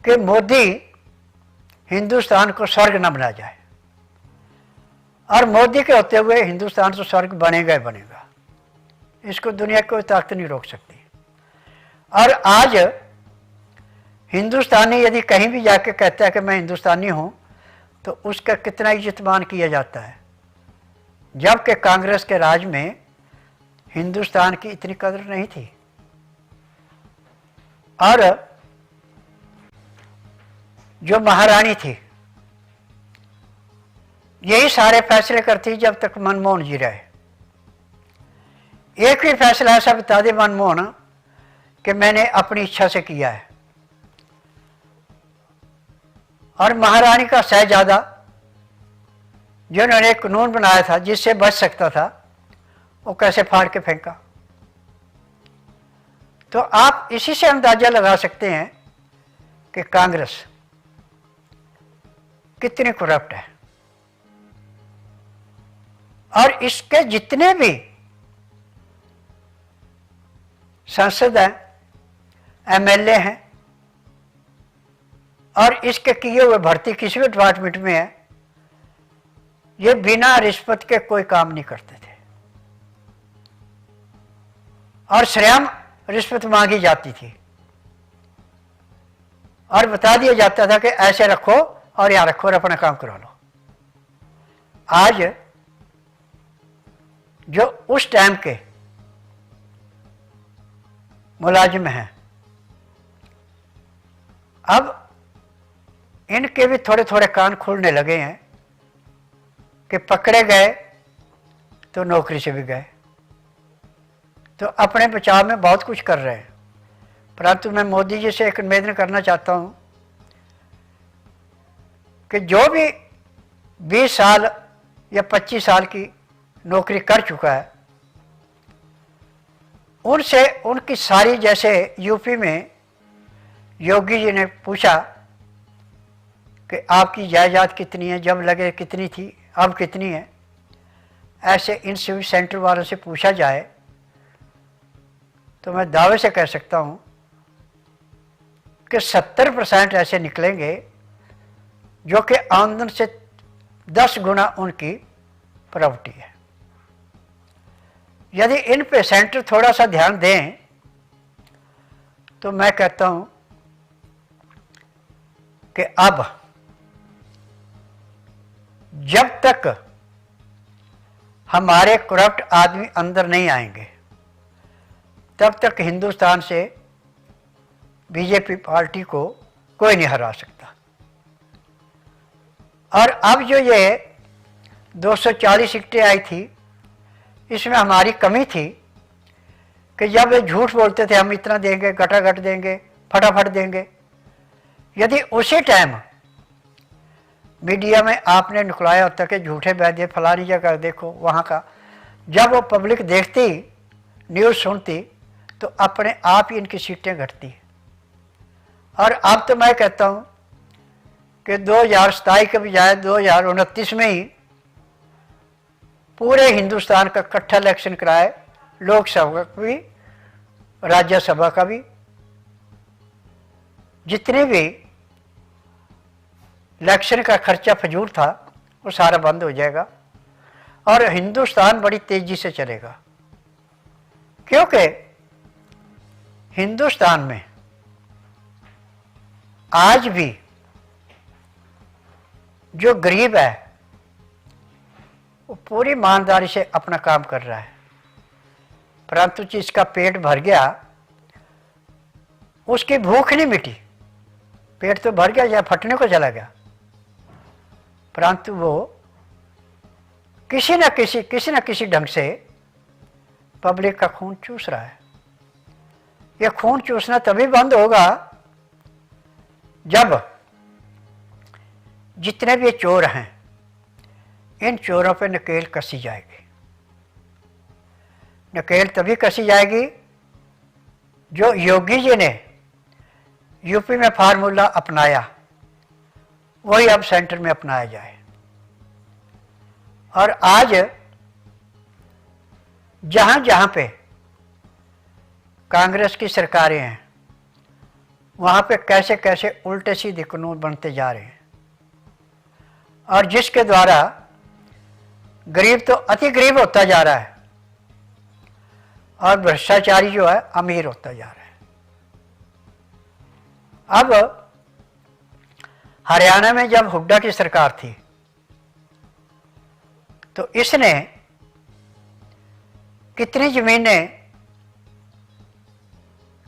कि मोदी हिंदुस्तान को स्वर्ग न बना जाए। और मोदी के होते हुए हिंदुस्तान तो स्वर्ग बनेगा ही बनेगा, इसको दुनिया की कोई ताकत नहीं रोक सकती। और आज हिंदुस्तानी यदि कहीं भी जाके कहता है कि मैं हिंदुस्तानी हूं तो उसका कितना इज्जत मान किया जाता है, जबकि कांग्रेस के राज में हिंदुस्तान की इतनी कदर नहीं थी। और जो महारानी थी यही सारे फैसले करती जब तक मनमोहन जी रहे। एक भी फैसला ऐसा बता दे मनमोहन कि मैंने अपनी इच्छा से किया है। और महारानी का शहजादा जिन्होंने एक कानून बनाया था जिससे बच सकता था, वो कैसे फाड़ के फेंका। तो आप इसी से अंदाजा लगा सकते हैं कि कांग्रेस कितनी करप्ट है। और इसके जितने भी सांसद हैं, एमएलए हैं, और इसके किए हुए भर्ती किसी भी डिपार्टमेंट में है, ये बिना रिश्वत के कोई काम नहीं करते थे और सरेआम रिश्वत मांगी जाती थी और बता दिया जाता था कि ऐसे रखो और यहां रखो और अपना काम करा लो। आज जो उस टाइम के मुलाजिम हैं, अब इनके भी थोड़े थोड़े कान खुलने लगे हैं कि पकड़े गए तो नौकरी से भी गए, तो अपने बचाव में बहुत कुछ कर रहे हैं। परंतु मैं मोदी जी से एक निवेदन करना चाहता हूं कि जो भी 20 साल या 25 साल की नौकरी कर चुका है, उनसे उनकी सारी, जैसे यूपी में योगी जी ने पूछा कि आपकी जायदाद कितनी है, जब लगे कितनी थी, अब कितनी है, ऐसे इन सिविल सेंटर वालों से पूछा जाए तो मैं दावे से कह सकता हूं कि 70% ऐसे निकलेंगे जो कि आमदन से 10 गुना उनकी प्रॉपर्टी है। यदि इन पे सेंटर थोड़ा सा ध्यान दें तो मैं कहता हूं कि अब जब तक हमारे करप्ट आदमी अंदर नहीं आएंगे तब तक हिंदुस्तान से बीजेपी पार्टी को कोई नहीं हरा सकता। और अब जो ये 240 सीटें आई थी, इसमें हमारी कमी थी कि जब वे झूठ बोलते थे हम इतना देंगे, घटाघट देंगे, फटाफट देंगे, यदि उसी टाइम मीडिया में आपने निकलाया होता कि झूठे वादे फलानी जगह देखो वहाँ का, जब वो पब्लिक देखती, न्यूज़ सुनती, तो अपने आप ही इनकी सीटें घटती। और अब तो मैं कहता हूँ कि 2027 के बजाय 2029 में ही पूरे हिंदुस्तान का इकट्ठा इलेक्शन कराए, लोकसभा का भी, राज्यसभा का भी। जितने भी इलेक्शन का खर्चा फजूल था वो सारा बंद हो जाएगा और हिंदुस्तान बड़ी तेजी से चलेगा, क्योंकि हिंदुस्तान में आज भी जो गरीब है वो पूरी ईमानदारी से अपना काम कर रहा है, परंतु जिसका पेट भर गया उसकी भूख नहीं मिटी। पेट तो भर गया या फटने को चला गया, परंतु वो किसी न किसी ढंग से पब्लिक का खून चूस रहा है। ये खून चूसना तभी बंद होगा जब जितने भी चोर हैं, इन चोरों पे नकेल कसी जाएगी। नकेल तभी कसी जाएगी जो योगी जी ने यूपी में फार्मूला अपनाया, वही अब सेंटर में अपनाया जाए। और आज जहां जहां पे कांग्रेस की सरकारें हैं, वहां पे कैसे कैसे उल्टे सीधे कानून बनते जा रहे हैं, और जिसके द्वारा गरीब तो अति गरीब होता जा रहा है और भ्रष्टाचारी जो है अमीर होता जा रहा है। अब हरियाणा में जब हुड्डा की सरकार थी तो इसने कितनी जमीनें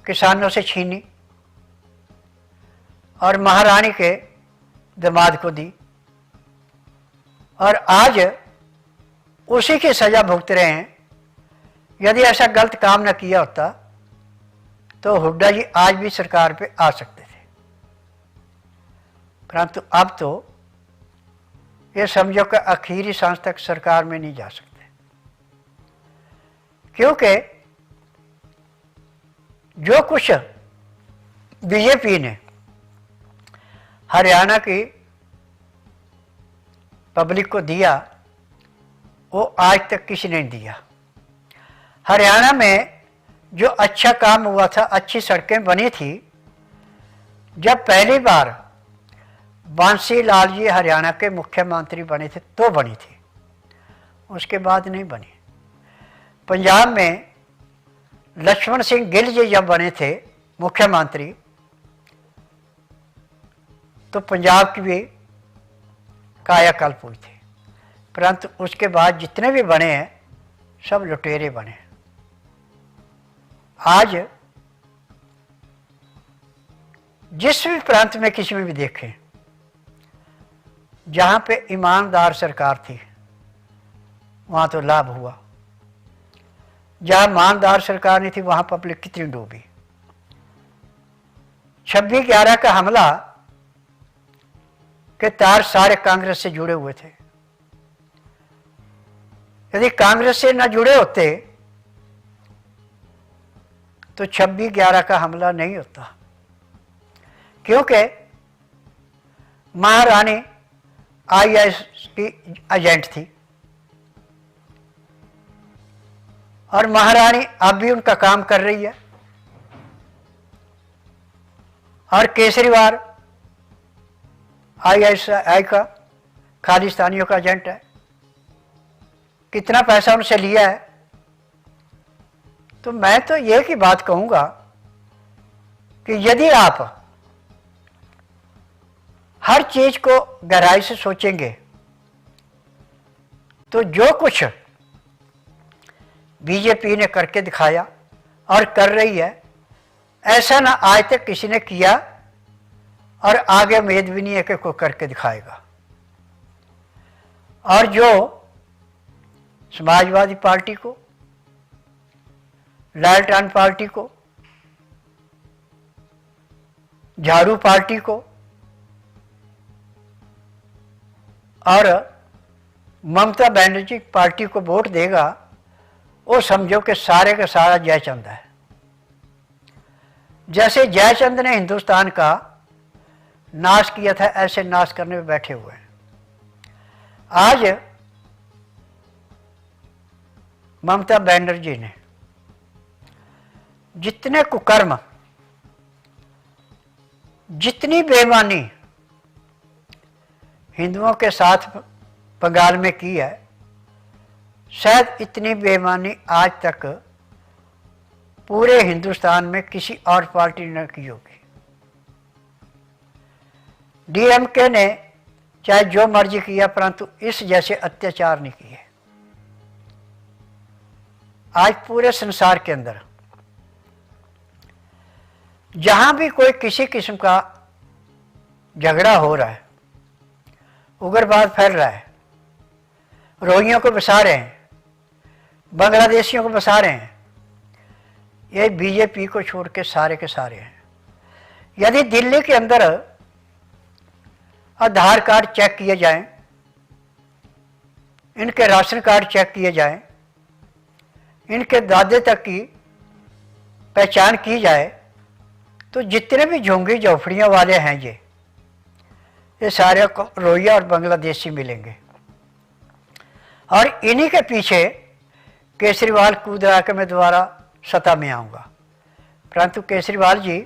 किसानों से छीनी और महारानी के दामाद को दी। और आज उसी की सज़ा भुगत रहे हैं। यदि ऐसा गलत काम न किया होता तो हुड्डा जी आज भी सरकार पे आ सकते थे, परंतु अब तो ये समझो कि आखिरी सांस तक सरकार में नहीं जा सकते, क्योंकि जो कुछ बीजेपी ने हरियाणा की पब्लिक को दिया वो आज तक किसी ने नहीं दिया। हरियाणा में जो अच्छा काम हुआ था, अच्छी सड़कें बनी थी, जब पहली बार बांसी लाल जी हरियाणा के मुख्यमंत्री बने थे तो बनी थी, उसके बाद नहीं बनी। पंजाब में लक्ष्मण सिंह गिल जी जब बने थे मुख्यमंत्री तो पंजाब की भी कायाकल्प हुई थी, परंतु उसके बाद जितने भी बने हैं सब लुटेरे बने। आज जिस भी प्रांत में किसी में भी देखें, जहाँ पे ईमानदार सरकार थी वहाँ तो लाभ हुआ, जहाँ ईमानदार सरकार नहीं थी वहाँ पब्लिक कितनी डूबी। 26/11 का हमला के तार सारे कांग्रेस से जुड़े हुए थे। यदि कांग्रेस से न जुड़े होते तो 26/11 का हमला नहीं होता, क्योंकि महारानी IAS की एजेंट थी और महारानी अब भी उनका काम कर रही है, और केजरीवाल ISI का खालिस्तानियों का एजेंट है। कितना पैसा उनसे लिया है। तो मैं तो ये की बात कहूँगा कि यदि आप हर चीज को गहराई से सोचेंगे तो जो कुछ बीजेपी ने करके दिखाया और कर रही है, ऐसा ना आज तक किसी ने किया और आगे उम्मीद भी नहीं है कि कोई करके दिखाएगा। और जो समाजवादी पार्टी को, लालटेन पार्टी को, झाड़ू पार्टी को और ममता बनर्जी पार्टी को वोट देगा, वो समझो कि सारे का सारा जयचंद है। जैसे जयचंद ने हिंदुस्तान का नाश किया था, ऐसे नाश करने में बैठे हुए हैं। आज ममता बनर्जी ने जितने कुकर्म, जितनी बेईमानी हिंदुओं के साथ बंगाल में की है, शायद इतनी बेईमानी आज तक पूरे हिंदुस्तान में किसी और पार्टी ने की होगी। DMK ने चाहे जो मर्जी किया, परंतु इस जैसे अत्याचार नहीं किए। आज पूरे संसार के अंदर जहां भी कोई किसी किस्म का झगड़ा हो रहा है, उग्रवाद फैल रहा है, रोहिंग्यों को बसा रहे हैं, बांग्लादेशियों को बसा रहे हैं, ये बीजेपी को छोड़ के सारे हैं। यदि दिल्ली के अंदर आधार कार्ड चेक किए जाएं, इनके राशन कार्ड चेक किए जाएं, इनके दादे तक की पहचान की जाए, तो जितने भी झुंगी झोपड़ियों वाले हैं ये सारे को रोहिंग्या और बांग्लादेशी मिलेंगे। और इन्हीं के पीछे केजरीवाल कूद रहा कि मैं दोबारा सत्ता में आऊँगा। परंतु केजरीवाल जी,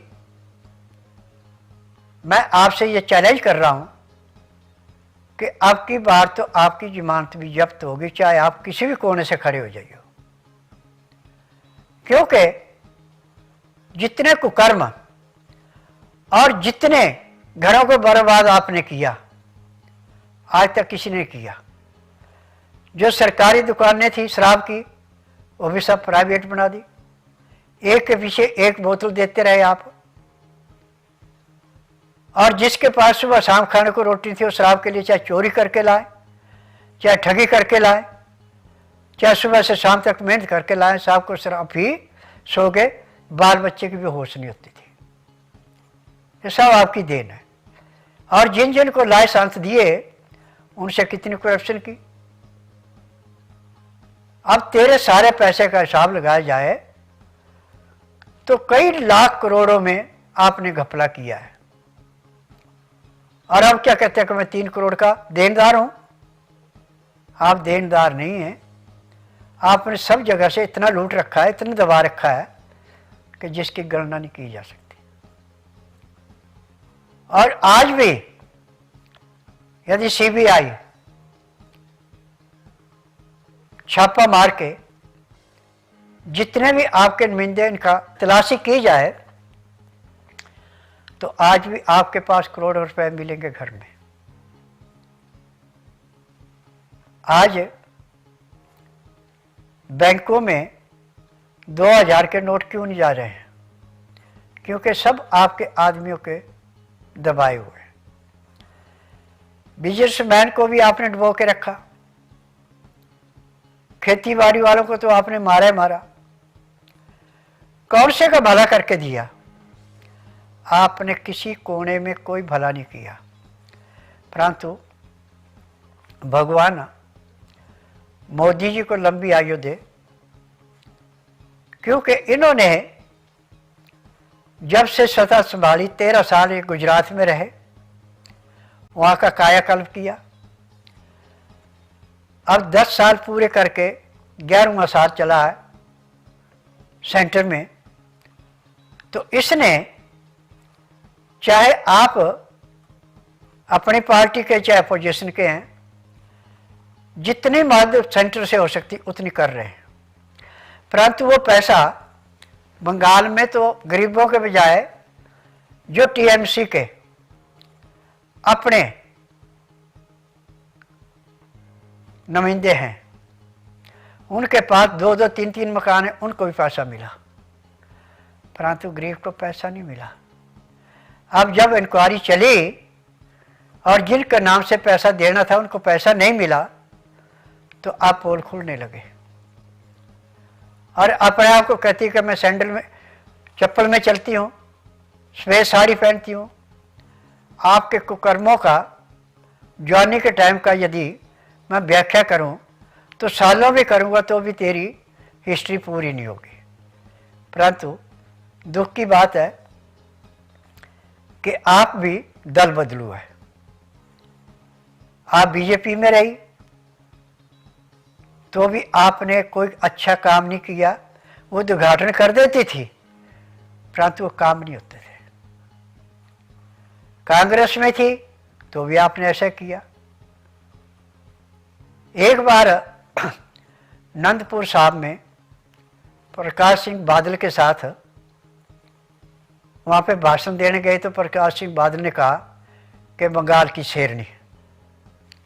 मैं आपसे ये चैलेंज कर रहा हूँ कि अब की बार तो आपकी जमानत भी जब्त होगी, चाहे आप किसी भी कोने से खड़े हो जाइए, क्योंकि जितने कुकर्म और जितने घरों को बर्बाद आपने किया, आज तक किसी ने किया। जो सरकारी दुकानें थी शराब की, वो भी सब प्राइवेट बना दी। एक के पीछे एक बोतल देते रहे आप, और जिसके पास सुबह शाम खाने को रोटी थी वो शराब के लिए चाहे चोरी करके लाए, चाहे ठगी करके लाए, चाहे सुबह से शाम तक मेहनत करके लाए, साहब को सिर्फ ही सो गए, बाल बच्चे की भी होश नहीं होती थी। ये सब आपकी देन है। और जिन जिन को लाइसेंस दिए उनसे कितनी करप्शन की। अब तेरे सारे पैसे का हिसाब लगाया जाए तो कई लाख करोड़ों में आपने घपला किया है। और अब क्या कहते हैं कि मैं 3 करोड़ का देनदार हूं। आप देनदार नहीं हैं, आपने सब जगह से इतना लूट रखा है, इतना दबा रखा है कि जिसकी गणना नहीं की जा सकती। और आज भी यदि सीबीआई छापा मार के जितने भी आपके नुमाइंदे इनका तलाशी की जाए तो आज भी आपके पास करोड़ों रुपए मिलेंगे घर में। आज बैंकों में 2000 के नोट क्यों नहीं जा रहे हैं? क्योंकि सब आपके आदमियों के दबाए हुए हैं। बिजनेसमैन को भी आपने डुबो के रखा, खेती बाड़ी वालों को तो आपने मारा ही मारा। कौन से का भला करके दिया? आपने किसी कोने में कोई भला नहीं किया, परंतु भगवान मोदी जी को लंबी आयु दे, क्योंकि इन्होंने जब से सत्ता संभाली 13 साल ये गुजरात में रहे, वहाँ का कायाकल्प किया। अब 10 साल पूरे करके 11वां साल चला है सेंटर में। तो इसने, चाहे आप अपनी पार्टी के चाहे अपोजिशन के हैं, जितनी मदद सेंटर से हो सकती उतनी कर रहे हैं, परंतु वो पैसा बंगाल में तो गरीबों के बजाय जो टीएमसी के अपने नुमाइंदे हैं उनके पास 2-2, 3-3 मकान है, उनको भी पैसा मिला, परंतु गरीब को पैसा नहीं मिला। अब जब इंक्वायरी चली और जिनके नाम से पैसा देना था उनको पैसा नहीं मिला तो आप पोल खुलने लगे और अपने आप को कहती है कि मैं सैंडल में चप्पल में चलती हूँ, सफ़ेद साड़ी पहनती हूँ। आपके कुकर्मों का जवानी के टाइम का यदि मैं व्याख्या करूँ तो सालों में करूँगा तो भी तेरी हिस्ट्री पूरी नहीं होगी। परंतु दुख की बात है कि आप भी दल बदलू है। आप बीजेपी में रही तो भी आपने कोई अच्छा काम नहीं किया। वो उद्घाटन कर देती थी परंतु वो काम नहीं होते थे। कांग्रेस में थी तो भी आपने ऐसा किया। एक बार नंदपुर साहब में प्रकाश सिंह बादल के साथ वहाँ पे भाषण देने गए तो प्रकाश सिंह बादल ने कहा कि बंगाल की शेरनी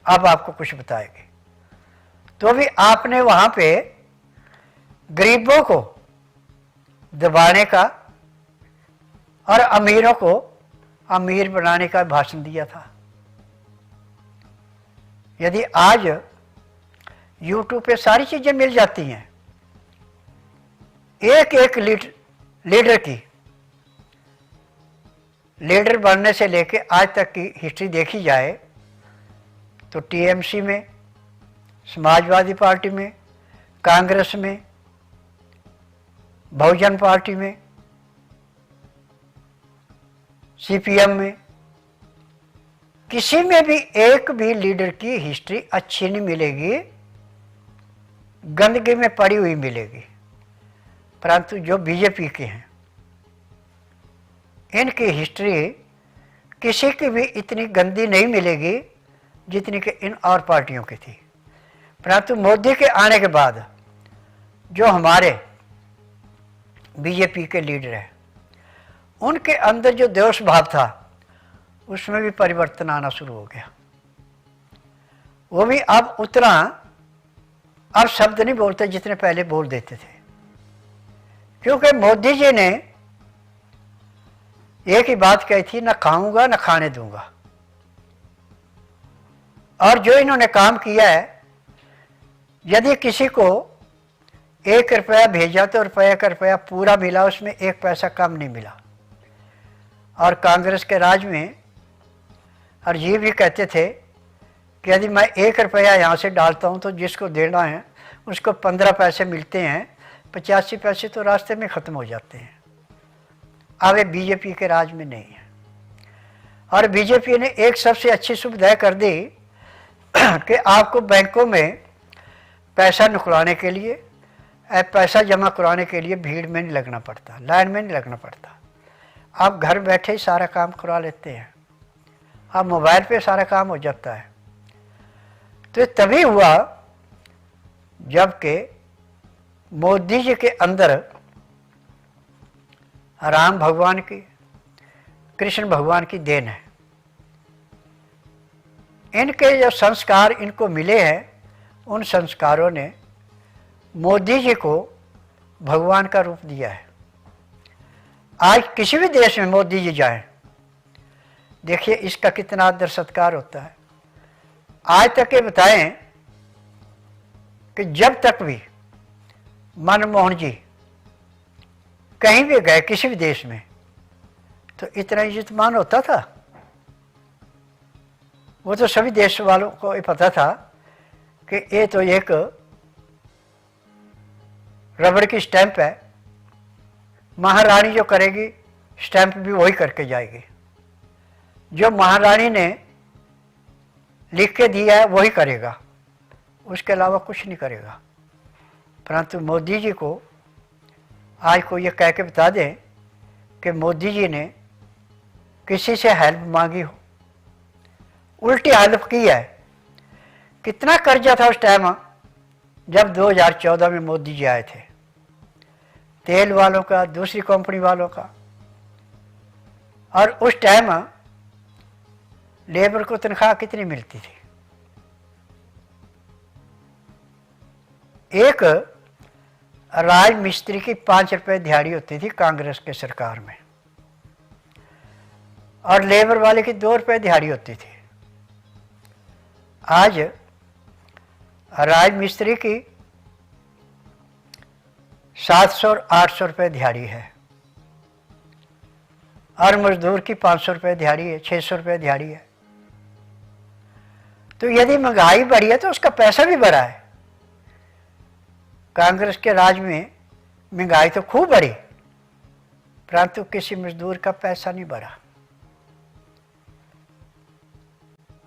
अब आपको कुछ बताएंगे। तो भी आपने वहाँ पे गरीबों को दबाने का और अमीरों को अमीर बनाने का भाषण दिया था। यदि आज यूट्यूब पे सारी चीज़ें मिल जाती हैं, एक एक लीडर की, लीडर बनने से लेके आज तक की हिस्ट्री देखी जाए तो टीएमसी में, समाजवादी पार्टी में, कांग्रेस में, बहुजन पार्टी में, सीपीएम में, किसी में भी एक भी लीडर की हिस्ट्री अच्छी नहीं मिलेगी, गंदगी में पड़ी हुई मिलेगी। परंतु जो बीजेपी के हैं इनकी हिस्ट्री किसी की भी इतनी गंदी नहीं मिलेगी जितनी कि इन और पार्टियों की थी। परंतु मोदी के आने के बाद जो हमारे बीजेपी के लीडर हैं उनके अंदर जो देश भाव था उसमें भी परिवर्तन आना शुरू हो गया। वो भी अब उतना अब शब्द नहीं बोलते जितने पहले बोल देते थे, क्योंकि मोदी जी ने एक ही बात कही थी, न खाऊंगा न खाने दूंगा। और जो इन्होंने काम किया है यदि किसी को 1 रुपया भेजा तो रुपया का रुपया पूरा मिला, उसमें 1 पैसा कम नहीं मिला। और कांग्रेस के राज में और ये भी कहते थे कि यदि मैं 1 रुपया यहाँ से डालता हूँ तो जिसको देना है उसको 15 पैसे मिलते हैं, 85 पैसे तो रास्ते में ख़त्म हो जाते हैं। अब ये बीजेपी के राज में नहीं है। और बीजेपी ने एक सबसे अच्छी सुविधा कर दी कि आपको बैंकों में पैसा निकलवाने के लिए, पैसा जमा करवाने के लिए भीड़ में नहीं लगना पड़ता, लाइन में नहीं लगना पड़ता। आप घर बैठे ही सारा काम करवा लेते हैं, आप मोबाइल पे सारा काम हो जाता है। तो ये तभी हुआ जबकि मोदी जी के अंदर राम भगवान की, कृष्ण भगवान की देन है। इनके जो संस्कार इनको मिले हैं, उन संस्कारों ने मोदी जी को भगवान का रूप दिया है। आज किसी भी देश में मोदी जी जाएं, देखिए इसका कितना आदर सत्कार होता है। आज तक ये बताएं कि जब तक भी मनमोहन जी कहीं भी गए किसी भी देश में तो इतना इज्जत मान होता था? वो तो सभी देश वालों को ये पता था कि ये तो एक रबड़ की स्टैंप है, महारानी जो करेगी स्टैंप भी वही करके जाएगी, जो महारानी ने लिख के दिया है वही करेगा, उसके अलावा कुछ नहीं करेगा। परंतु मोदी जी को आज को ये कह के बता दें कि मोदी जी ने किसी से हेल्प मांगी हो, उल्टी हेल्प की है। कितना कर्जा था उस टाइम जब 2014 में मोदी जी आए थे, तेल वालों का, दूसरी कंपनी वालों का। और उस टाइम लेबर को तनख्वाह कितनी मिलती थी? एक राज मिस्त्री की 5 रुपए दिहाड़ी होती थी कांग्रेस के सरकार में, और लेबर वाले की 2 रुपए दिहाड़ी होती थी। आज राज मिस्त्री की 700 और 800 रुपये दिहाड़ी है, और मजदूर की 500 रुपये दिहाड़ी है, 600 रुपये दिहाड़ी है। तो यदि महंगाई बढ़ी है तो उसका पैसा भी बढ़ा है। कांग्रेस के राज में महंगाई तो खूब बढ़ी, परंतु किसी मजदूर का पैसा नहीं बढ़ा।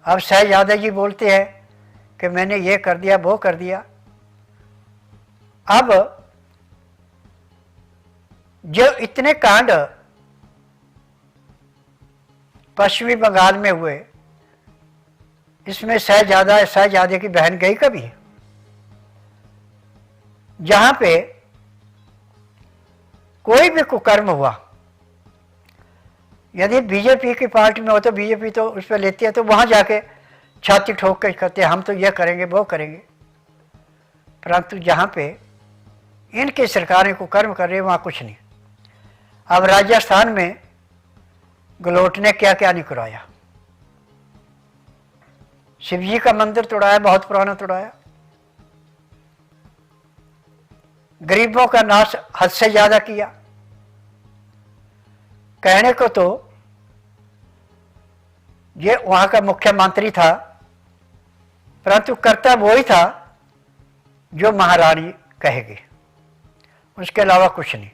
अब शहजादा जी बोलते हैं कि मैंने ये कर दिया, वो कर दिया। अब जो इतने कांड पश्चिमी बंगाल में हुए, इसमें शहजादे की बहन गई कभी? जहां पे कोई भी कुकर्म हुआ, यदि बीजेपी की पार्टी में हो तो बीजेपी तो उस पर लेती है, तो वहां जाके छाती ठोक के कहते हैं हम तो ये करेंगे वो करेंगे। परंतु जहां पे इनकी सरकारें कुकर्म कर रही है वहां कुछ नहीं। अब राजस्थान में गहलोत ने क्या क्या नहीं कराया। शिव जी का मंदिर तोड़ाया, बहुत पुराना तोड़ाया। गरीबों का नाश हद से ज्यादा किया। कहने को तो ये वहां का मुख्यमंत्री था, परंतु करता वो ही था जो महारानी कहेगी, उसके अलावा कुछ नहीं।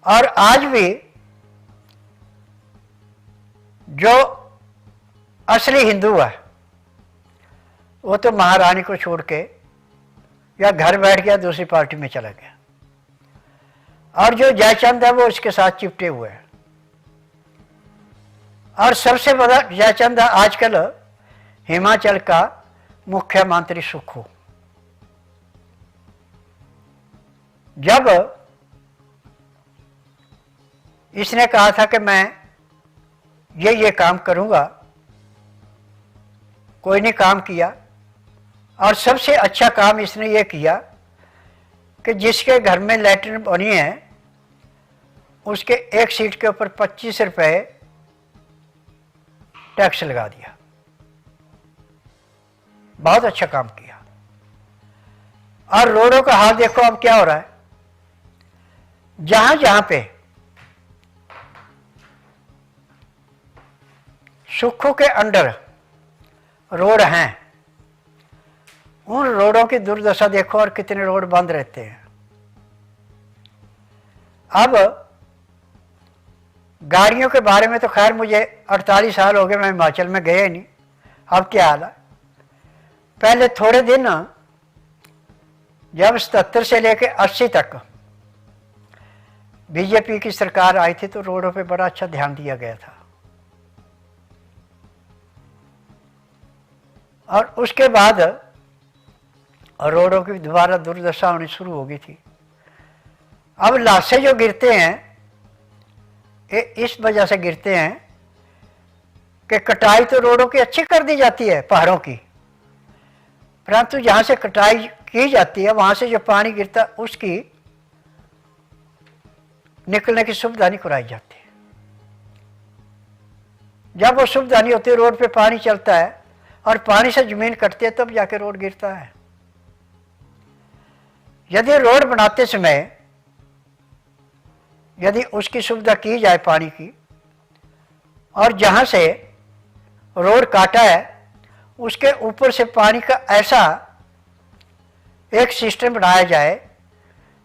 और आज भी जो असली हिंदू है वो तो महारानी को छोड़ के या घर बैठ गया, दूसरी पार्टी में चला गया, और जो जयचंद है वो इसके साथ चिपटे हुए हैं। और सबसे बड़ा जयचंद आजकल हिमाचल का मुख्यमंत्री सुखू। जब इसने कहा था कि मैं ये काम करूंगा, कोई ने काम किया। और सबसे अच्छा काम इसने ये किया कि जिसके घर में लैट्रिन बनी है उसके एक सीट के ऊपर 25 रुपए टैक्स लगा दिया। बहुत अच्छा काम किया। और रोडों का हाल देखो अब क्या हो रहा है। जहां जहां पे सुखों के अंडर रोड हैं, उन रोडों की दुर्दशा देखो और कितने रोड बंद रहते हैं। अब गाड़ियों के बारे में तो खैर मुझे 48 साल हो गए, मैं हिमाचल में गया ही नहीं। अब क्या हाल है। पहले थोड़े दिन जब 77 से लेकर 80 तक बीजेपी की सरकार आई थी तो रोडों पे बड़ा अच्छा ध्यान दिया गया था। और उसके बाद रोडों की दोबारा दुर्दशा होनी शुरू हो गई थी। अब लाशें जो गिरते हैं ये इस वजह से गिरते हैं कि कटाई तो रोडों की अच्छी कर दी जाती है पहाड़ों की, परंतु जहां से कटाई की जाती है वहां से जो पानी गिरता है उसकी निकलने की सुविधा नहीं कराई जाती। जब वो सुविधा नहीं होती, रोड पे पानी चलता है और पानी से जमीन कटती है तब जाके रोड गिरता है। यदि रोड बनाते समय यदि उसकी सुविधा की जाए पानी की, और जहां से रोड काटा है उसके ऊपर से पानी का ऐसा एक सिस्टम बनाया जाए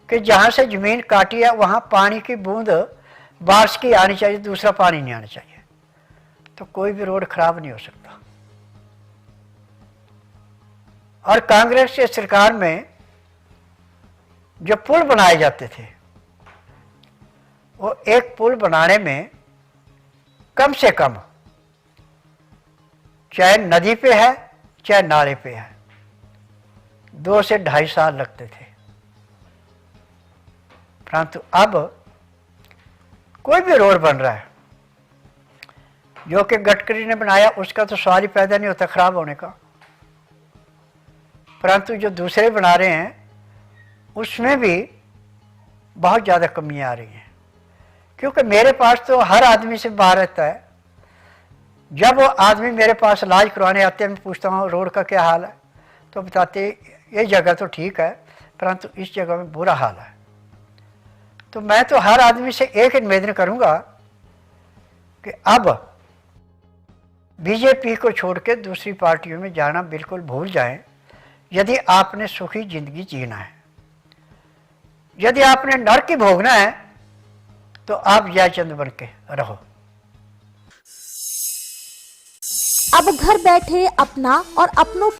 कि जहां से जमीन काटी है वहां पानी की बूंद बारिश की आनी चाहिए, दूसरा पानी नहीं आना चाहिए, तो कोई भी रोड खराब नहीं हो सकता। और कांग्रेस की सरकार में जो पुल बनाए जाते थे, वो एक पुल बनाने में कम से कम, चाहे नदी पे है चाहे नाले पे है, 2 से 2.5 साल लगते थे। परंतु अब कोई भी रोड बन रहा है जो कि गडकरी ने बनाया, उसका तो सवाल ही पैदा नहीं होता खराब होने का, परंतु जो दूसरे बना रहे हैं उसमें भी बहुत ज़्यादा कमियां आ रही हैं। क्योंकि मेरे पास तो हर आदमी से बाहर रहता है, जब वो आदमी मेरे पास इलाज करवाने आते हैं, मैं पूछता हूँ रोड का क्या हाल है, तो बताते ये जगह तो ठीक है परंतु इस जगह में बुरा हाल है। तो मैं तो हर आदमी से एक निवेदन करूँगा कि अब बीजेपी को छोड़ के दूसरी पार्टियों में जाना बिल्कुल भूल जाएं, यदि आपने सुखी जिंदगी जीना है। यदि आपने नरक की भोगना है तो आप जयचंद बन के रहो। अब घर बैठे अपना और अपनों